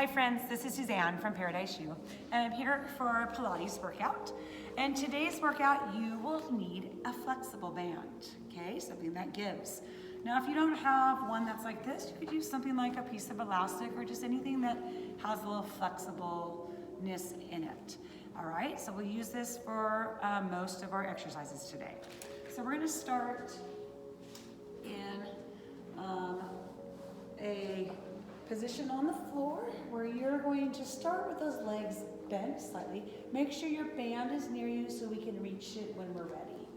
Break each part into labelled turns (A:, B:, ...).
A: Hi friends, this is Suzanne from Paradise U, and I'm here for a Pilates workout. And today's workout, you will need a flexible band, okay? Something that gives. Now, if you don't have one that's like this, you could use something like a piece of elastic or just anything that has a little flexibleness in it. All right, so we'll use this for most of our exercises today. So we're gonna start in a position on the floor where you're going to start with those legs bent slightly. Make sure your band is near you so we can reach it when we're ready.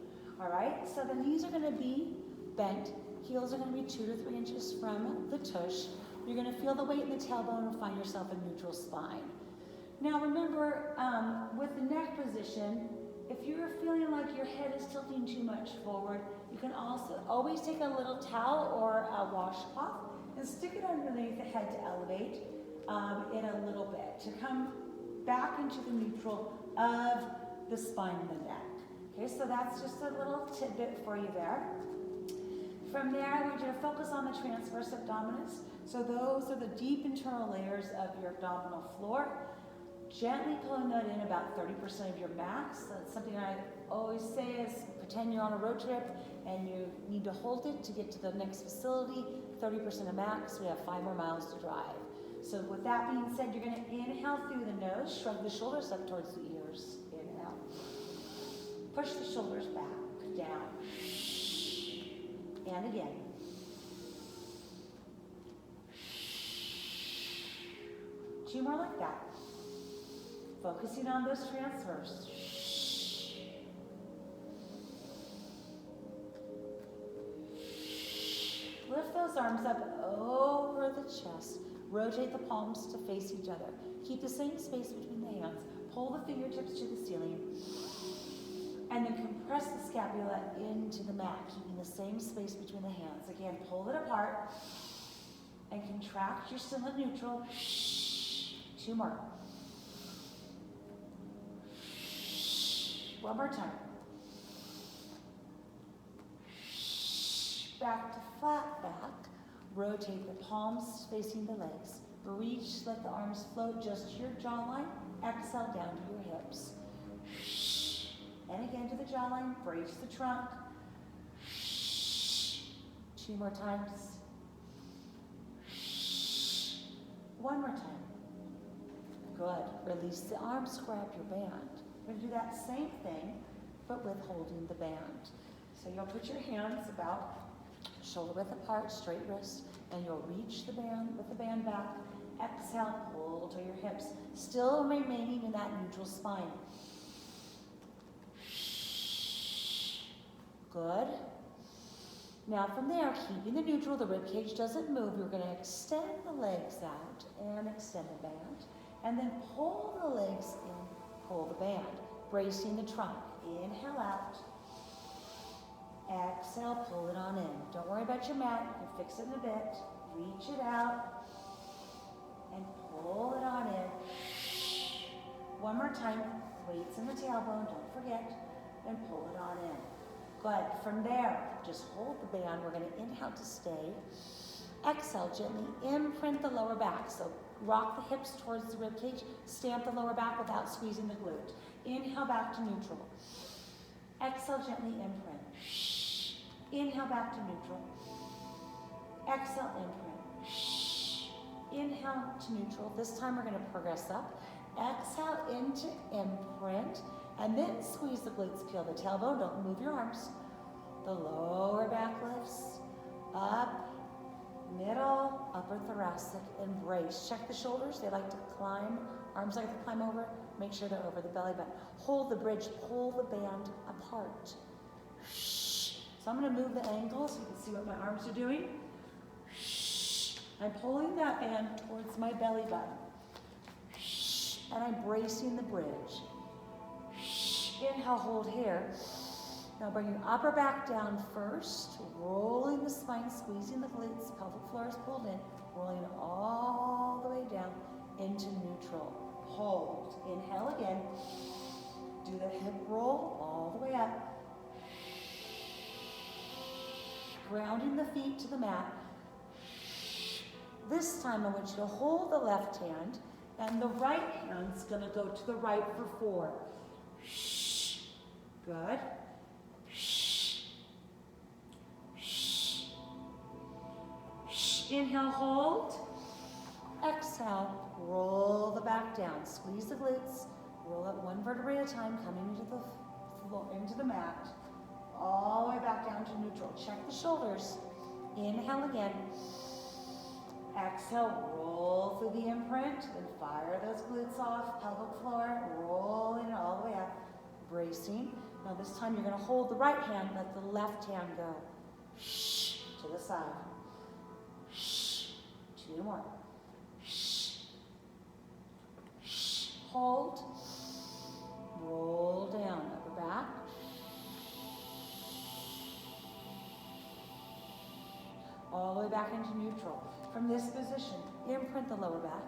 A: All right, so the knees are gonna be bent. Heels are gonna be 2 to 3 inches from the tush. You're gonna feel the weight in the tailbone and find yourself in neutral spine. Now remember, with the neck position, if you're feeling like your head is tilting too much forward, you can also always take a little towel or a washcloth and stick it underneath the head to elevate it a little bit, to come back into the neutral of the spine and the neck. Okay, so that's just a little tidbit for you there. From there, I want you to focus on the transverse abdominis. So those are the deep internal layers of your abdominal floor. Gently pulling that in about 30% of your max. That's something I always say is pretend you're on a road trip and you need to hold it to get to the next facility. 30% of max, we have 5 more miles to drive. So with that being said, you're gonna inhale through the nose, shrug the shoulders up towards the ears. Inhale. Push the shoulders back, down. And again. Two more like that. Focusing on those transverse. Lift those arms up over the chest. Rotate the palms to face each other. Keep the same space between the hands. Pull the fingertips to the ceiling. And then compress the scapula into the mat, keeping the same space between the hands. Again, pull it apart and contract. You're still in neutral. 2 more. One more time. Back to flat back. Rotate the palms facing the legs. Reach, let the arms float just to your jawline. Exhale down to your hips. And again to the jawline. Brace the trunk. 2 more times. 1 more time. Good. Release the arms, grab your band. We're going to do that same thing, but with holding the band. So you'll put your hands about shoulder width apart, straight wrist, and you'll reach the band with the band back. Exhale, pull to your hips, still remaining in that neutral spine. Good. Now from there, keeping the neutral, the rib cage doesn't move. You're going to extend the legs out and extend the band, and then pull the legs in. Pull the band, bracing the trunk. Inhale out. Exhale, pull it on in. Don't worry about your mat, you can fix it in a bit. Reach it out and pull it on in. 1 more time, weights in the tailbone, don't forget, and pull it on in. Good, from there, just hold the band. We're gonna inhale to stay. Exhale, gently imprint the lower back. So rock the hips towards the rib cage, stamp the lower back without squeezing the glute. Inhale back to neutral. Exhale, gently imprint. Inhale back to neutral. Exhale, imprint. Inhale to neutral. This time we're gonna progress up. Exhale into imprint, and then squeeze the glutes, peel the tailbone, don't move your arms. The lower back lifts, up, middle, upper thoracic, embrace. Check the shoulders, they like to climb. Arms like to climb over, make sure they're over the belly button. Hold the bridge, pull the band apart. So I'm gonna move the angle so you can see what my arms are doing. I'm pulling that band towards my belly button. And I'm bracing the bridge. Inhale, hold here. Now bring your upper back down first, rolling the spine, squeezing the glutes, pelvic floor is pulled in, rolling all the way down into neutral. Hold. Inhale again. Do the hip roll all the way up. Grounding the feet to the mat. This time I want you to hold the left hand and the right hand's gonna go to the right for 4. Good. Inhale, hold. Exhale, roll the back down. Squeeze the glutes. Roll up 1 vertebrae at a time, coming into the floor, into the mat. All the way back down to neutral. Check the shoulders. Inhale again. Exhale, roll through the imprint, then fire those glutes off, pelvic floor, rolling it all the way up, bracing. Now this time you're gonna hold the right hand, let the left hand go. To the side. 2 more. Hold. Roll down, upper back. All the way back into neutral. From this position, imprint the lower back.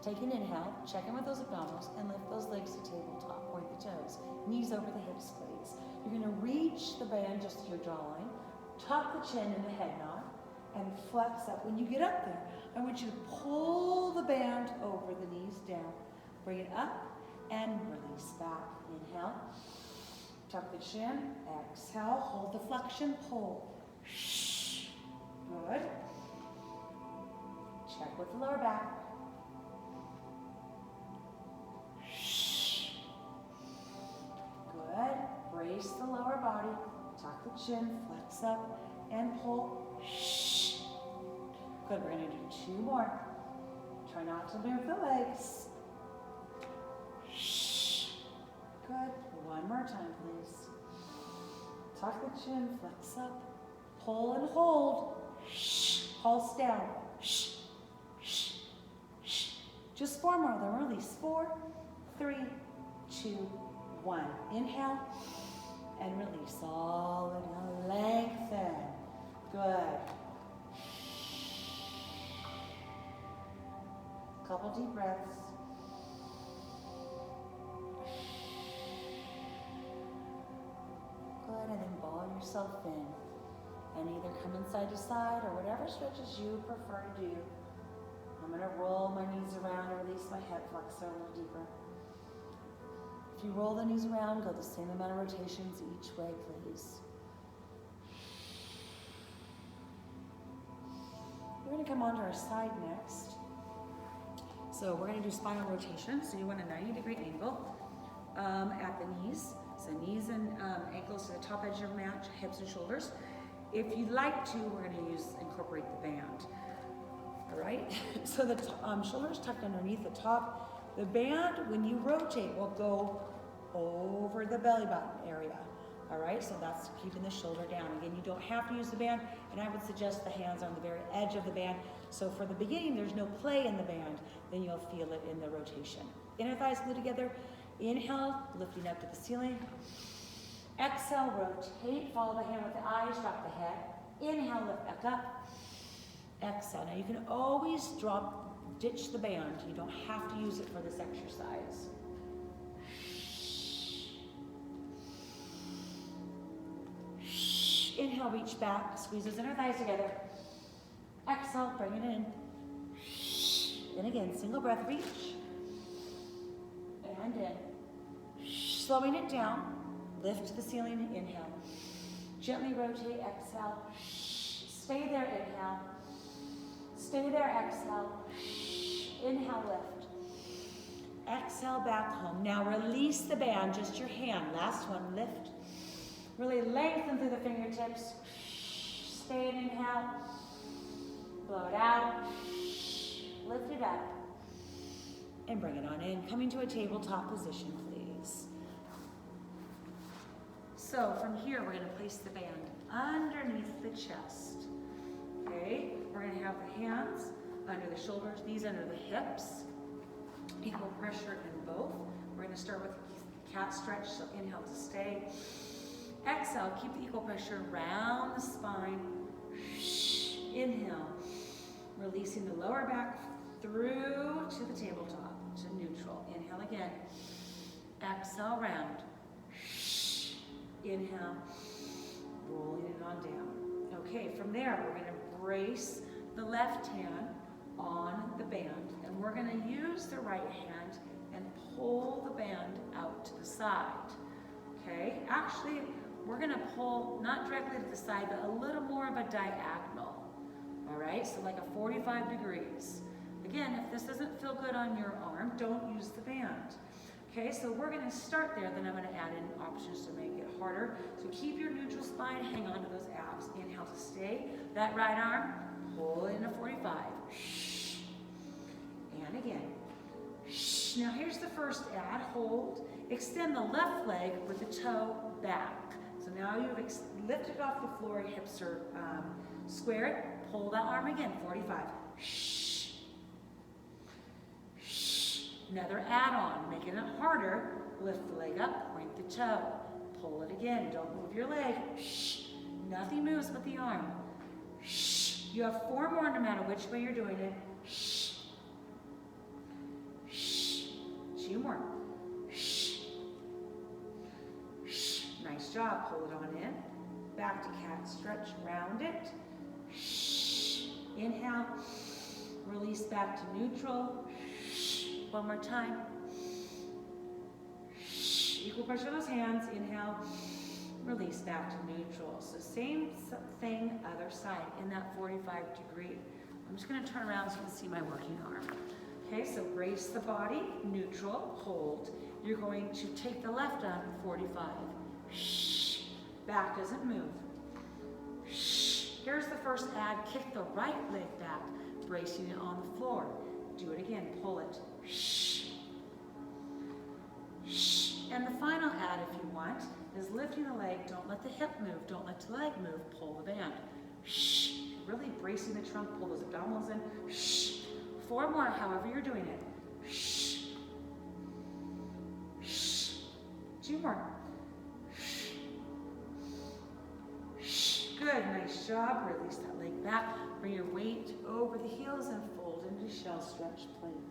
A: Take an inhale, check in with those abdominals, and lift those legs to tabletop. Point the toes, knees over the hips, please. You're gonna reach the band just to your jawline, tuck the chin in the head nod, and flex up. When you get up there, I want you to pull the band over the knees down. Bring it up and release back. Inhale, tuck the chin, exhale, hold the flexion, pull. Good. Check with the lower back. Good. Brace the lower body. Tuck the chin, flex up, and pull. Good. We're going to do 2 more. Try not to move the legs. Good. 1 more time, please. Tuck the chin, flex up, pull and hold. Pulse down. Just 4 more, then release. 4, 3, 2, 1. Inhale and release. All the way down. Lengthen. Good. Couple deep breaths. Good, and then ball yourself in. And either come in side to side or whatever stretches you prefer to do. I'm going to roll my knees around and release my hip flexor a little deeper. If you roll the knees around, go the same amount of rotations each way, please. We're going to come onto our side next. So we're going to do spinal rotation. So you want a 90-degree angle at the knees. So knees and ankles to the top edge of your mat, hips and shoulders. If you'd like to, we're going to incorporate the band. All right? So the shoulders tucked underneath the top. The band, when you rotate, will go over the belly button area. All right? So that's keeping the shoulder down. Again, you don't have to use the band, and I would suggest the hands on the very edge of the band. So for the beginning, there's no play in the band. Then you'll feel it in the rotation. Inner thighs glue together. Inhale, lifting up to the ceiling. Exhale, rotate, follow the hand with the eyes, drop the head. Inhale, lift back up. Exhale. Now you can always ditch the band. You don't have to use it for this exercise. Inhale, reach back, squeeze those inner thighs together. Exhale, bring it in. And again, single breath, reach. And in. Slowing it down. Lift to the ceiling, inhale. Gently rotate, exhale. Stay there, inhale. Stay there, exhale. Inhale, lift. Exhale, back home. Now release the band, just your hand. Last one, lift. Really lengthen through the fingertips. Stay in, inhale. Blow it out. Lift it up. And bring it on in. Coming to a tabletop position, please. So from here, we're going to place the band underneath the chest. Okay? We're going to have the hands under the shoulders, knees under the hips. Equal pressure in both. We're going to start with cat stretch, so inhale to stay. Exhale, keep the equal pressure around the spine. Inhale, releasing the lower back through to the tabletop, to neutral. Inhale again. Exhale, round. Inhale, rolling it on down. Okay, from there, we're going to brace the left hand band, and we're gonna use the right hand and pull the band out to the side, okay? Actually, we're gonna pull not directly to the side, but a little more of a diagonal, all right? So like a 45 degrees. Again, if this doesn't feel good on your arm, don't use the band. Okay, so we're gonna start there, then I'm gonna add in options to make it harder. So keep your neutral spine, hang on to those abs. Inhale to stay. That right arm, pull it in a 45. And again. Now here's the first add, hold. Extend the left leg with the toe back. So now you've lifted off the floor, your hips are square it, pull that arm again, 45. Another add-on, making it harder. Lift the leg up, point the toe. Pull it again, don't move your leg. Nothing moves but the arm. You have 4 more no matter which way you're doing it. 2 more. Nice job, pull it on in. Back to cat stretch, round it. Inhale, release back to neutral. One more time. Equal pressure on those hands. Inhale, release back to neutral. So same thing, other side, in that 45 degree. I'm just gonna turn around so you can see my working arm. Okay, so brace the body, neutral, hold. You're going to take the left arm, 45. Back doesn't move. Here's the first add, kick the right leg back, bracing it on the floor. Do it again, pull it. And the final add, if you want, is lifting the leg. Don't let the hip move, don't let the leg move, pull the band. Really bracing the trunk, pull those abdominals in. 4 more, however you're doing it. 2 more. Good, nice job. Release that leg back. Bring your weight over the heels and fold into shell stretch, please.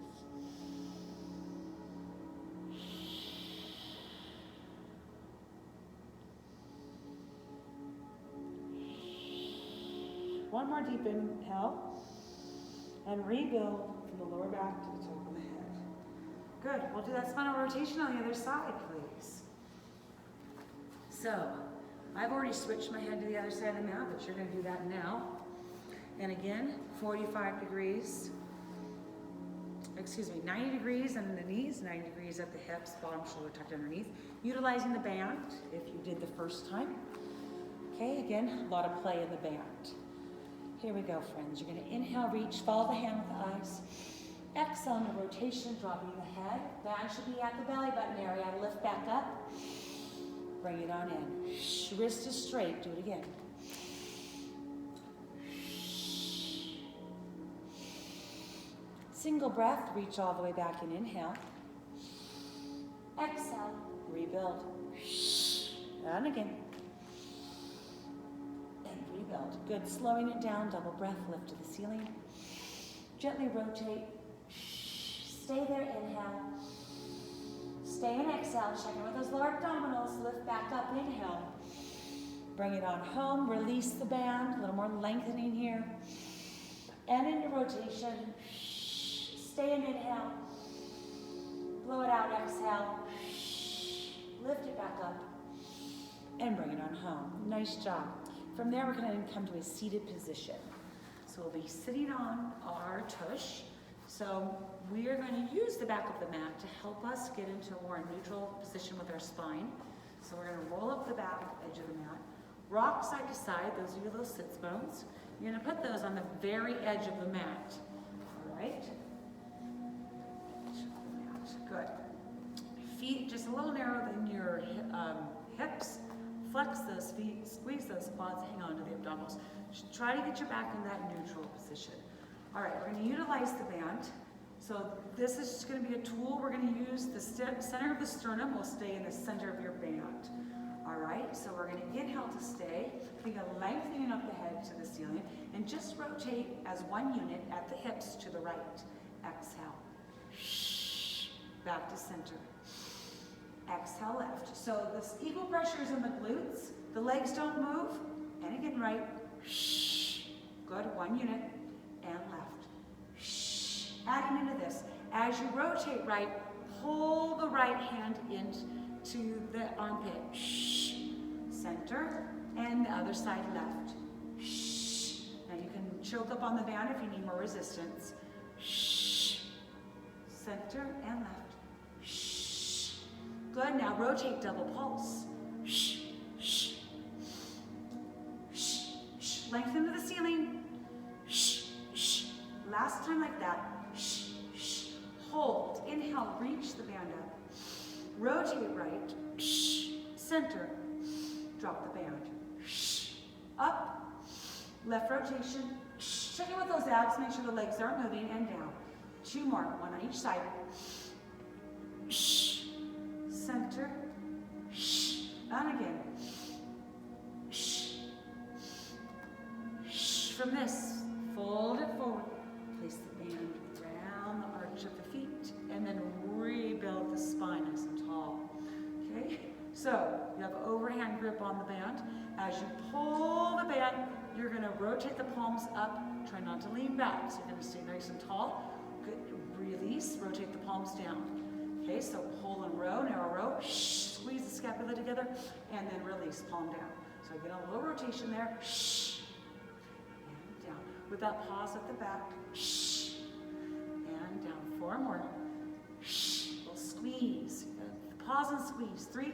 A: One more deep inhale, and rebuild from the lower back to the top of the head. Good, we'll do that spinal rotation on the other side, please. So, I've already switched my head to the other side of the mat, but you're gonna do that now. And again, 45 degrees, 90 degrees on the knees, 90 degrees at the hips, bottom shoulder tucked underneath. Utilizing the band, if you did the first time. Okay, again, a lot of play in the band. Here we go, friends. You're gonna inhale, reach, follow the hand with the eyes. Exhale into rotation, dropping the head. Band should be at the belly button area. Lift back up. Bring it on in. Wrist is straight. Do it again. Single breath. Reach all the way back and inhale. Exhale. Rebuild. And again. Rebuild. Good. Slowing it down. Double breath. Lift to the ceiling. Gently rotate. Stay there. Inhale. Stay and exhale. Check in with those lower abdominals. Lift back up. Inhale. Bring it on home. Release the band. A little more lengthening here. And into rotation. Stay and inhale. Blow it out. Exhale. Lift it back up. And bring it on home. Nice job. From there, we're going to come to a seated position. So we'll be sitting on our tush. So we are going to use the back of the mat to help us get into a more neutral position with our spine. So we're going to roll up the back edge of the mat, rock side to side. Those are your little sits bones. You're going to put those on the very edge of the mat. All right? Good. Feet just a little narrower than your hips. Flex those feet, squeeze those quads, hang on to the abdominals. Just try to get your back in that neutral position. All right, we're going to utilize the band. So this is just going to be a tool. We're going to use the center of the sternum will stay in the center of your band. All right, so we're going to inhale to stay. Think of lengthening up the head to the ceiling, and just rotate as one unit at the hips to the right. Exhale. Back to center. Exhale, left. So this equal pressure is in the glutes. The legs don't move. And again, right. Good, one unit. And left. As you rotate right, pull the right hand into the armpit. Center, and the other side left. Now you can choke up on the band if you need more resistance. Center and left. Good, now rotate double pulse. Lengthen to the ceiling. Last time like that. Hold, inhale, reach the band up. Rotate right, center, drop the band. Up, left rotation. Check in with those abs, make sure the legs aren't moving, and down. 2 more, 1 on each side. Center, and again. From this, fold it forward. Place the band around the arch of the feet, and then rebuild the spine nice and tall. Okay? So, you have overhand grip on the band. As you pull the band, you're going to rotate the palms up. Try not to lean back, so you're going to stay nice and tall. Good. Release, rotate the palms down. Okay, so pull and row, narrow row. Squeeze the scapula together, and then release, palm down. So get a little rotation there. And down. With that pause at the back. And down. 4 more. Little squeeze. Pause and squeeze. 3.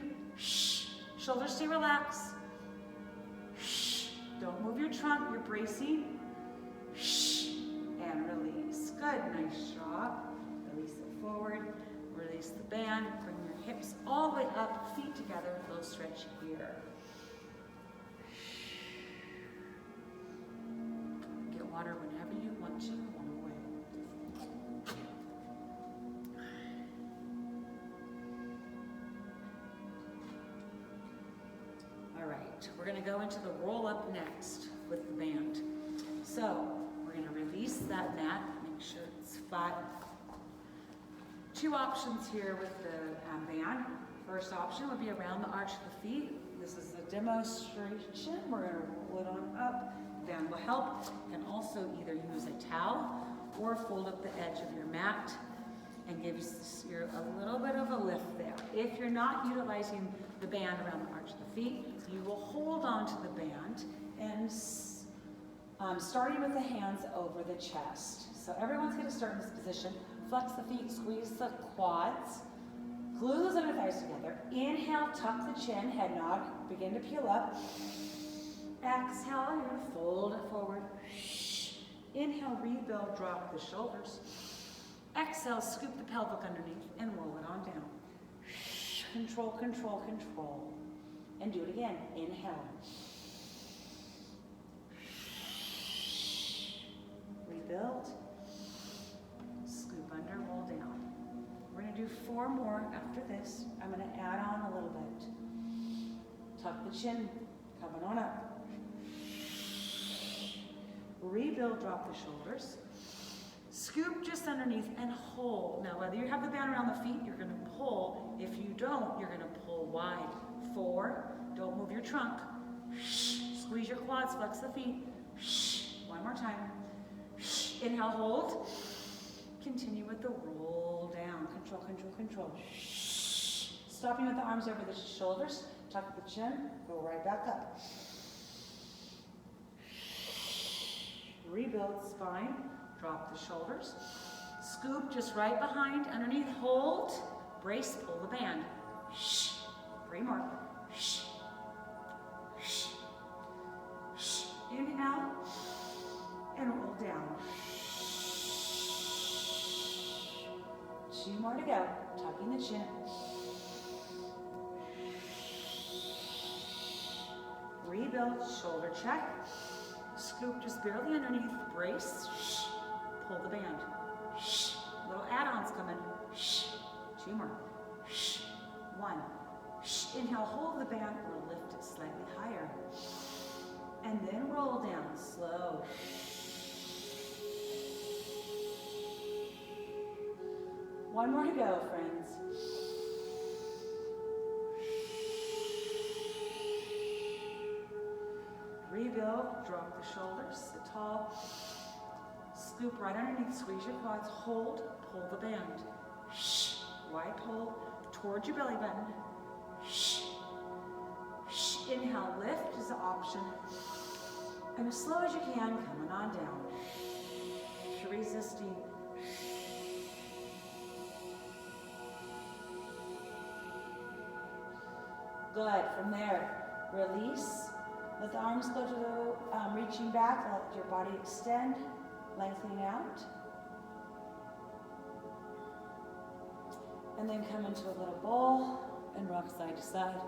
A: Shoulders stay relaxed. Don't move your trunk. You're bracing. And release. Good. Nice job. Release it forward. Release the band. Bring your hips all the way up. Feet together. Little stretch here. Get water whenever you want to. On the way. All right. We're going to go into the roll up next with the band. So we're going to release that mat. Make sure it's flat. 2 options here with the band. First option would be around the arch of the feet. This is a demonstration. We're going to roll it on up. Band will help. You can also either use a towel or fold up the edge of your mat and give you a little bit of a lift there. If you're not utilizing the band around the arch of the feet, you will hold on to the band and starting with the hands over the chest. So everyone's going to start in this position. Flex the feet, squeeze the quads, glue those inner thighs together. Inhale, tuck the chin, head nod, begin to peel up. Exhale, you're going to fold it forward. Inhale, rebuild, drop the shoulders. Exhale, scoop the pelvic underneath and roll it on down. Control, control, control. And do it again. Inhale. Rebuild. Scoop under, roll down. We're going to do 4 more after this. I'm going to add on a little bit. Tuck the chin, coming on up. Rebuild, drop the shoulders. Scoop just underneath and hold. Now, whether you have the band around the feet, you're going to pull. If you don't, you're going to pull wide. 4, don't move your trunk. Squeeze your quads, flex the feet. 1 more time. Inhale, hold. Continue with the roll down. Control, control, control. Stopping with the arms over the shoulders. Tuck the chin. Go right back up. Rebuild spine. Drop the shoulders. Scoop just right behind. Underneath. Hold. Brace. Pull the band. 3 more. Inhale. And roll down. 2 more to go. Tucking the chin. Rebuild, shoulder check. Scoop just barely underneath. Brace. Pull the band. Little add-ons coming. 2 more. 1. Inhale, hold the band or lift it slightly higher. And then roll down, slow. One more to go, friends. Rebuild, drop the shoulders, sit tall. Scoop right underneath, squeeze your quads, hold, pull the band. Wide pull towards your belly button. Inhale, lift is the option. And as slow as you can, coming on down. If you're resisting. Good. From there, release. Let the arms go to reaching back. Let your body extend, lengthening out. And then come into a little bowl and rock side to side.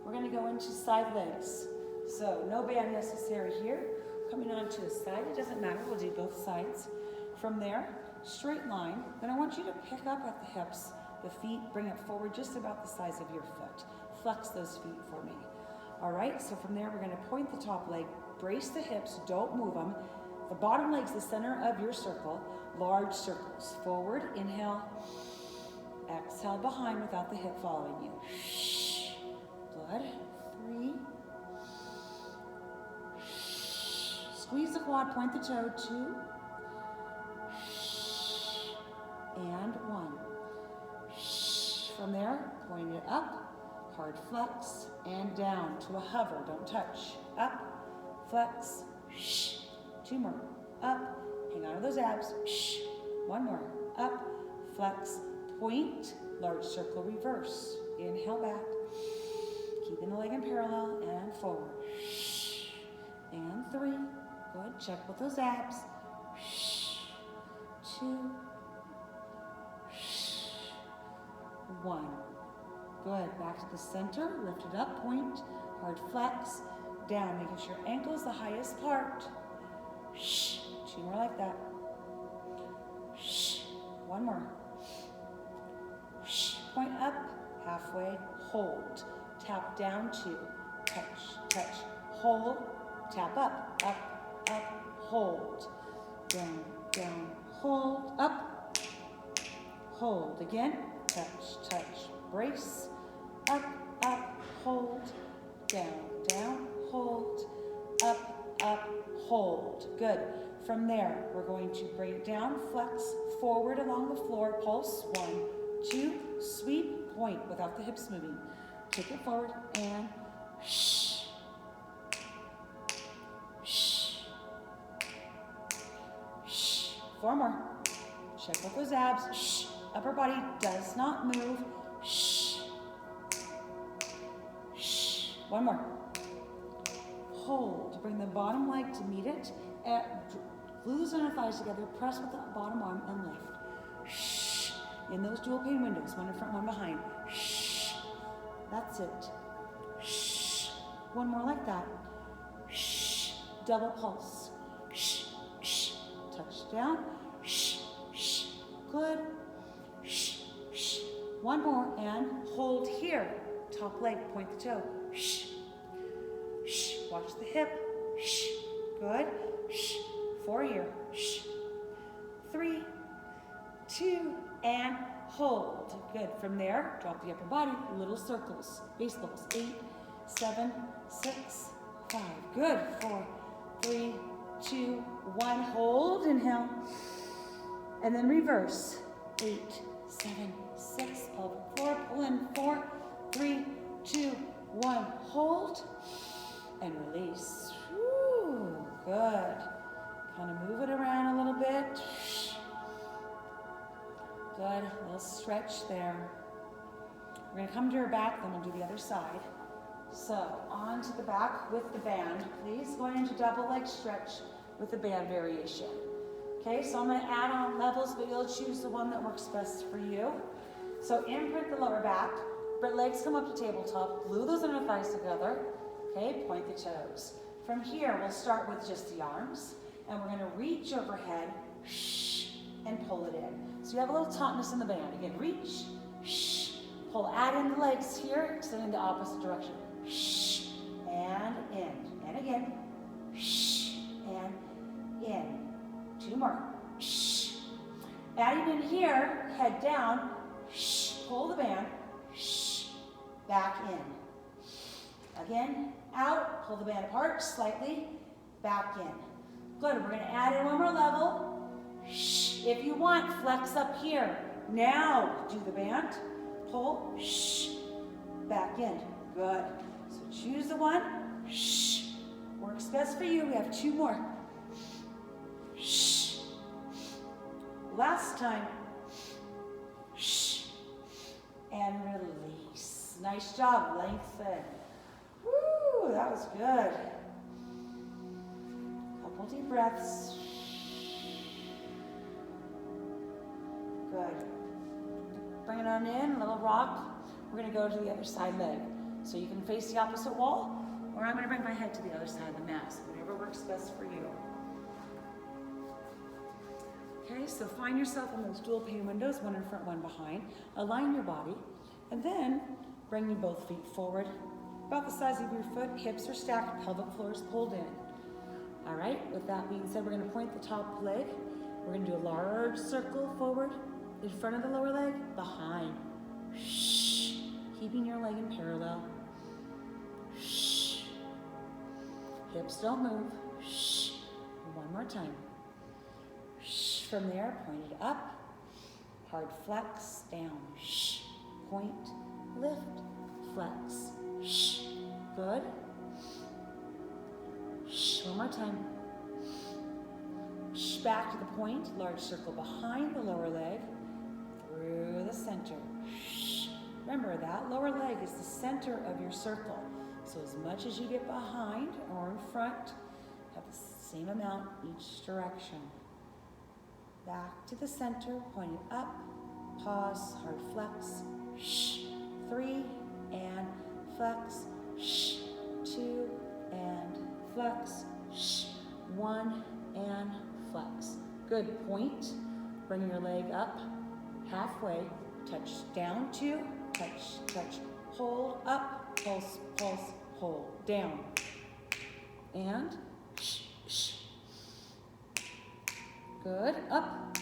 A: We're going to go into side legs. So no band necessary here. Coming onto the side, it doesn't matter. We'll do both sides. From there, straight line. Then I want you to pick up at the hips. The feet, bring it forward just about the size of your foot. Flex those feet for me. All right, so from there, we're going to point the top leg. Brace the hips, don't move them. The bottom leg's the center of your circle. Large circles. Forward, inhale. Exhale behind without the hip following you. Good. 3. Squeeze the quad, point the toe. 2. And 1. From there, point it up, hard flex, and down to a hover. Don't touch. Up, flex, 2 more. Up, hang on to those abs. 1 more. Up, flex, point, large circle reverse. Inhale back. Keeping the leg in parallel and forward. And 3. Good. Check with those abs. 2. 1. Good. Back to the center. Lift it up. Point. Hard flex. Down. Making sure ankle's the highest part. 2 more like that. 1 more. Point up. Halfway. Hold. Tap down 2. Touch. Touch. Hold. Tap up. Up. Up. Hold. Down. Down. Hold. Up. Hold. Again. Touch, touch, brace, up, up, hold, down, down, hold, up, hold. Good. From there, we're going to bring it down, flex, forward along the floor, pulse, 1, 2, sweep, point without the hips moving. Take it forward and 4 more. Check with those abs. Upper body does not move. 1 more. Hold. Bring the bottom leg to meet it. Glue those inner thighs together. Press with the bottom arm and lift. In those dual pane windows, one in front, one behind. That's it. 1 more like that. Double pulse. Touch down. Good. 1 more and hold here. Top leg, point the toe. Watch the hip. Good. 4 here. 3, 2, and hold. Good. From there, drop the upper body, little circles, base levels. 8, 7, 6, 5. Good. 4, 3, 2, 1. Hold. Inhale. And then reverse. 8, 7, 6. Pelvic floor. Pull in. 4, 3, 2, 1. Hold. And release. Whew, good. Kind of move it around a little bit. Good. A little stretch there. We're going to come to our back, then we'll do the other side. So, onto the back with the band, please. Going into double leg stretch with the band variation. Okay, so I'm going to add on levels, but you'll choose the one that works best for you. So, imprint the lower back, but legs come up to tabletop, glue those inner thighs together. Okay, point the toes. From here, we'll start with just the arms, and we're going to reach overhead and pull it in. So you have a little tautness in the band. Again, reach, pull, add in the legs here, extending the opposite direction. And in. And again. And in. 2 more. Adding in here, head down, pull the band, back in. Again, out, pull the band apart slightly, back in. Good, we're gonna add in one more level. If you want, flex up here. Now, do the band, pull, back in. Good. So choose the one, works best for you. We have 2 more. Last time, and release. Nice job, lengthen. Woo, that was good. Couple deep breaths. Good. Bring it on in, a little rock. We're gonna go to the other side leg. So you can face the opposite wall, or I'm gonna bring my head to the other side of the mat, so whatever works best for you. Okay, so find yourself in those dual pane windows, one in front, one behind. Align your body, and then bring your both feet forward, about the size of your foot, hips are stacked, pelvic floor is pulled in. All right, with that being said, we're gonna point the top leg. We're gonna do a large circle forward, in front of the lower leg, behind. Keeping your leg in parallel. Hips don't move. One more time. From there, point it up. Hard flex, down. Point, lift, flex. Good. One more time. Back to the point, large circle behind the lower leg, through the center. Remember, that lower leg is the center of your circle. So as much as you get behind or in front, have the same amount each direction. Back to the center, point it up, pause, hard flex. 3 and flex. 2 and flex. 1 and flex. Good, point. Bring your leg up, halfway, touch down 2, touch, touch, hold, up, pulse, pulse, hold, down. And, good, up,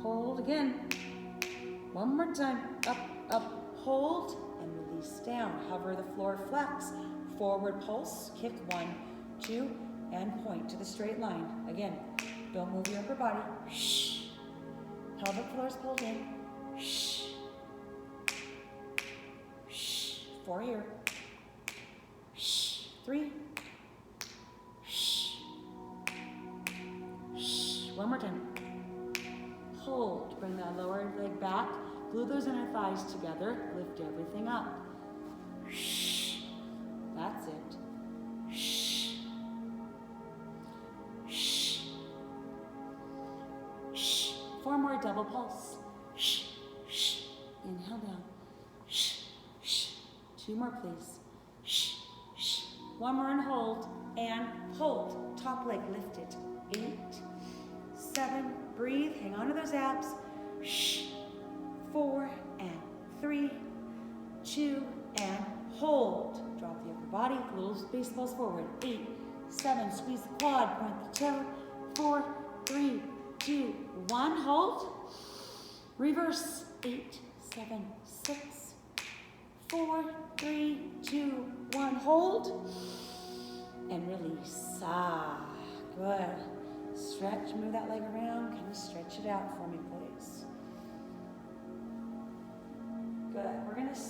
A: hold again. One more time, up, up, hold, and release down. Hover the floor, flex, forward pulse, kick 1, 2, and point to the straight line. Again, don't move your upper body. Pelvic floor is pulled in. 4 here. 3. One more time. Hold. Bring that lower leg back. Glue those inner thighs together. Lift everything up. That's it. 4 more double pulse. Inhale down. 2 more, please. 1 more and hold. And hold. Top leg lifted. 8, 7, breathe. Hang on to those abs. 4 and 3, 2 and hold. Drop the upper body. Little baseballs forward. 8, 7. Squeeze the quad. Point the toe. 4, 3, 2, 1. Hold. Reverse. 8, 7, 6, 4, 3, 2, 1. Hold. And release. Good. Stretch, move that leg around. Kind of stretch it out for me, please. Good. We're going to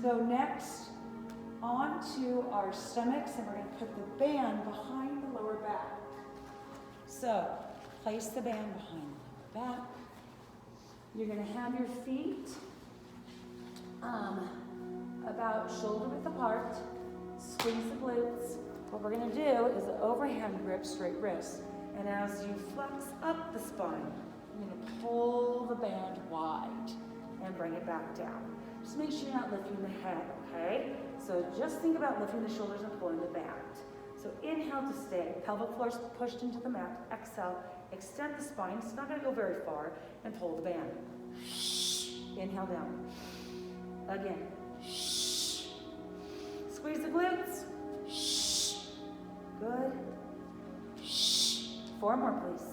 A: go next onto our stomachs, and we're going to put the band behind the lower back. So, place the band behind the lower back. You're going to have your feet about shoulder width apart. Squeeze the glutes. What we're going to do is an overhand grip, straight wrist. And as you flex up the spine, you're going to pull the band wide and bring it back down. Just make sure you're not lifting the head, okay? So just think about lifting the shoulders and pulling the band. So inhale to stay. Pelvic floor is pushed into the mat. Exhale. Extend the spine. It's not going to go very far. And pull the band. Inhale down. Again. Squeeze the glutes. Good. 4 more, please.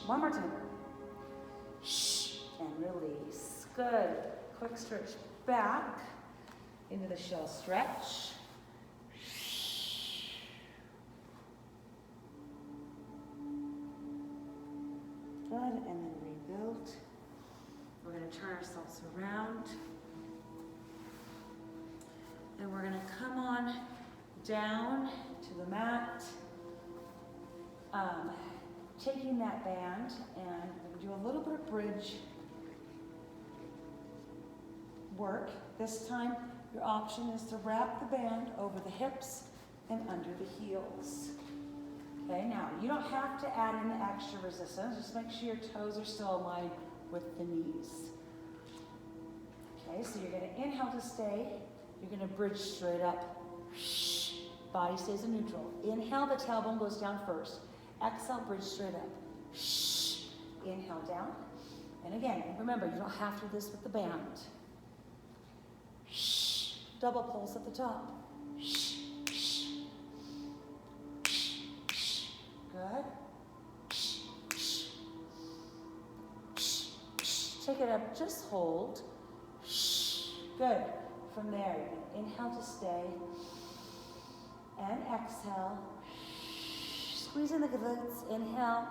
A: One more time. And release. Good. Quick stretch back into the shell stretch. Good, and then rebuild. We're going to turn ourselves around. And we're going to come on down to the mat. Taking that band, and we're going to do a little bit of bridge work. This time, your option is to wrap the band over the hips and under the heels. Okay, now you don't have to add in the extra resistance. Just make sure your toes are still aligned with the knees. Okay, so you're going to inhale to stay. You're going to bridge straight up. Body stays in neutral. Inhale, the tailbone goes down first. Exhale, bridge straight up. Inhale down. And again, remember, you don't have to do this with the band. Double pulse at the top. Good. Take it up, just hold. Good. From there, you can inhale to stay. And exhale. Squeeze in the glutes. Inhale.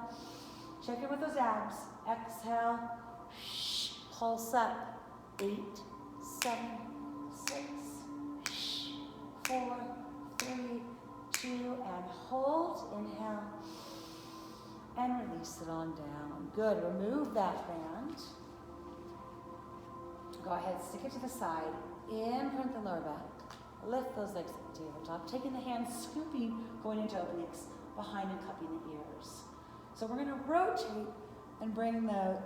A: Check in with those abs. Exhale. Pulse up. 8, 7, 6, 4, 3, 2, and hold. Inhale. And release it on down. Good. Remove that band. Go ahead, stick it to the side. Imprint the lower back. Lift those legs at the tabletop. Taking the hands, scooping, going into obliques, behind and cupping the ears. So we're going to rotate and bring the,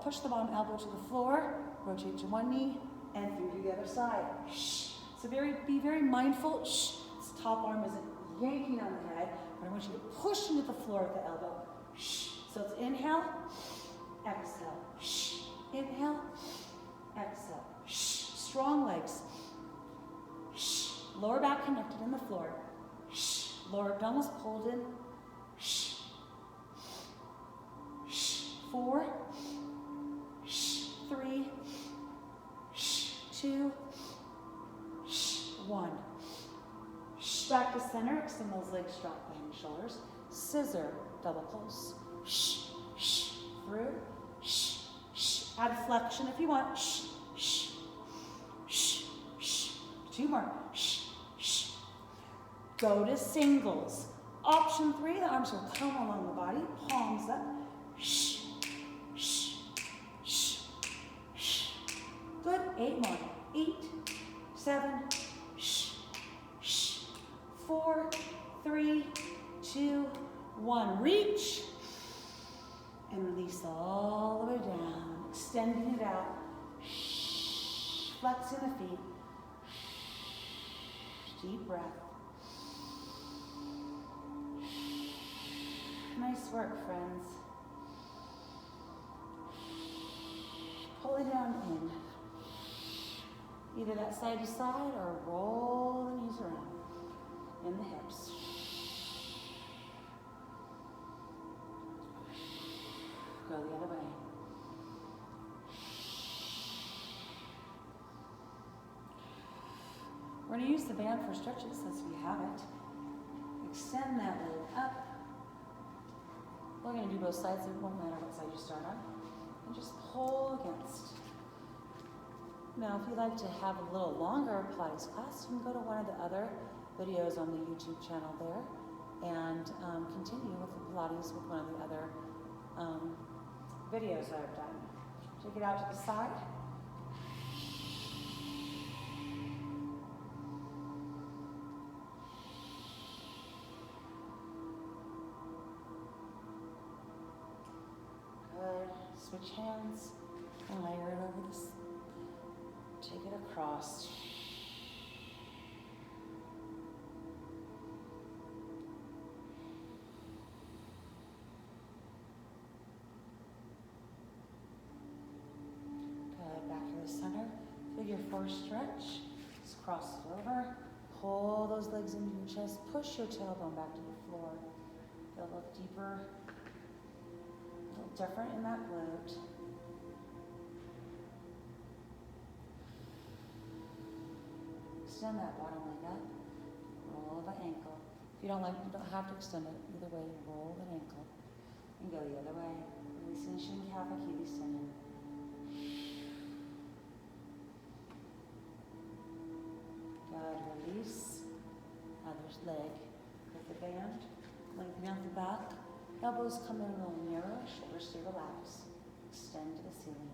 A: push the bottom elbow to the floor, rotate to one knee, and through to the other side. So be very mindful. This top arm isn't yanking on the head, but I want you to push into the floor with the elbow. So it's inhale, exhale. Inhale, exhale. Strong legs. Lower back connected in the floor. Lower abdominals pulled in. 4, 3, 2, 1. Back to center. Extend those legs straight behind your shoulders. Scissor, double pulse. Through. Add flexion if you want. 2 more. Go to singles. Option 3, the arms will come along the body, palms up. Good. 8 more. 8, 7, 4, 3, 2, 1. Reach and release all the way down. Extending it out. Flexing the feet. Deep breath. Nice work, friends. Pull it down in. Either that side to side or roll the knees around in the hips. Go the other way. We're going to use the band for stretches since we have it. Extend that leg up. We're going to do both sides. It won't matter what side you start on. And just pull against. Now, if you'd like to have a little longer Pilates class, you can go to one of the other videos on the YouTube channel there and continue with the Pilates with one of the other videos that I've done. Take it out to the side. Switch hands and layer it over this. Take it across. Good. Back to the center. Figure 4 stretch. Just cross it over. Pull those legs into your chest. Push your tailbone back to the floor. Feel a little deeper. Different in that glute. extend that bottom leg up. Roll the ankle. If you don't like, you don't have to extend it. Either way, roll the ankle. And go the other way. Releasing the shin calf, Achilles tendon. Good. Release. Other leg. With the band. Lengthen out the back. Elbows come in a little nearer. Shoulders stay relaxed. Extend to the ceiling.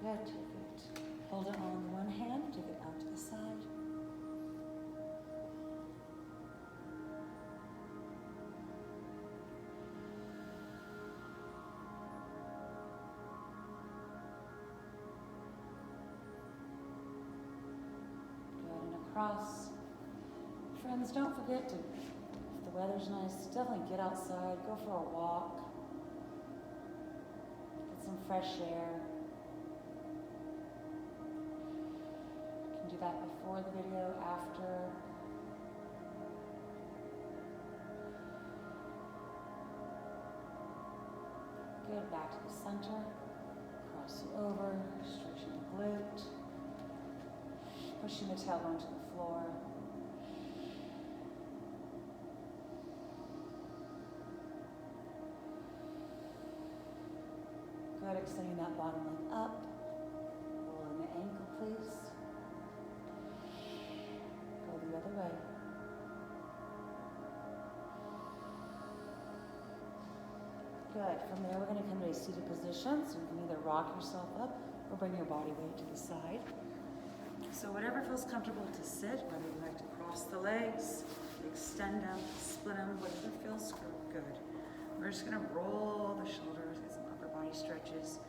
A: Good, take it. Hold it on one hand, take it out to the side. Good, and across. Friends, don't forget to, if the weather's nice, definitely get outside, go for a walk. Get some fresh air. Do that before the video, after. Good, back to the center. Crossing over, stretching the glute. Pushing the tailbone to the floor. Good, extending that bottom leg up. Rolling the ankle, please. The other way. Good. From there, we're going to come to a seated position. So you can either rock yourself up or bring your body weight to the side. So whatever feels comfortable to sit, whether you like to cross the legs, extend them, split them, whatever feels good. We're just going to roll the shoulders, get some upper body stretches.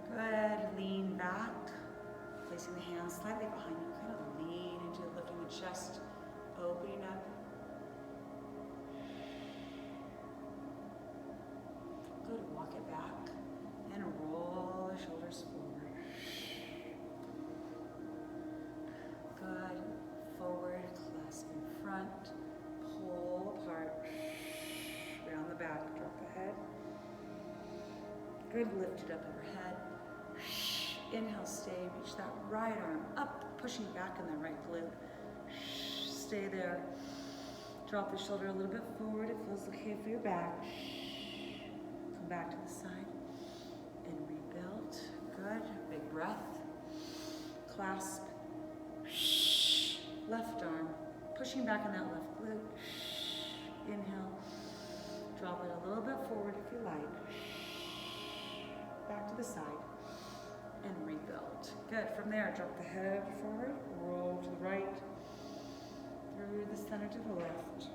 A: Good. Lean back. Placing the hands slightly behind you, kind of lean into lifting the chest, opening up. Good, walk it back and roll the shoulders forward. Good, forward, clasp in front, pull apart, round the back, drop the head. Good, lift it up overhead. Inhale, stay, reach that right arm up, pushing back in the right glute. Stay there. Drop the shoulder a little bit forward. It feels okay for your back. Come back to the side and rebuild. Good. Big breath. Clasp. Left arm, pushing back in that left glute. Inhale. Drop it a little bit forward if you like. Back to the side. And rebuild. Good. From there, drop the head forward, roll to the right, through the center to the left,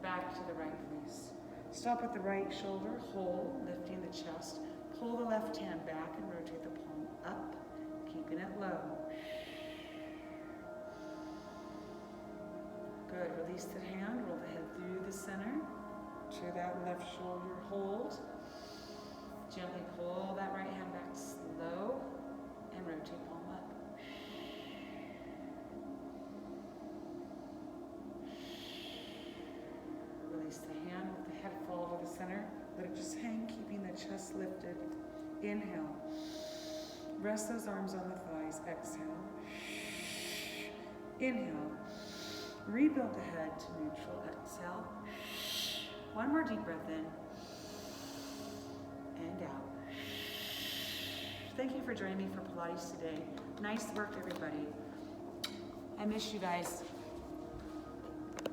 A: back to the right, please. Stop at the right shoulder, hold, lifting the chest. Pull the left hand back and rotate the palm up, keeping it low. Good. Release the hand, roll the head through the center to that left shoulder, hold. Gently pull that right hand back slow and rotate palm up. Release the hand, let the head fall to the center. Let it just hang, keeping the chest lifted. Inhale. Rest those arms on the thighs. Exhale. Inhale. Rebuild the head to neutral. Exhale. One more deep breath in. And out. Thank you for joining me for Pilates today. Nice work, everybody. I miss you guys.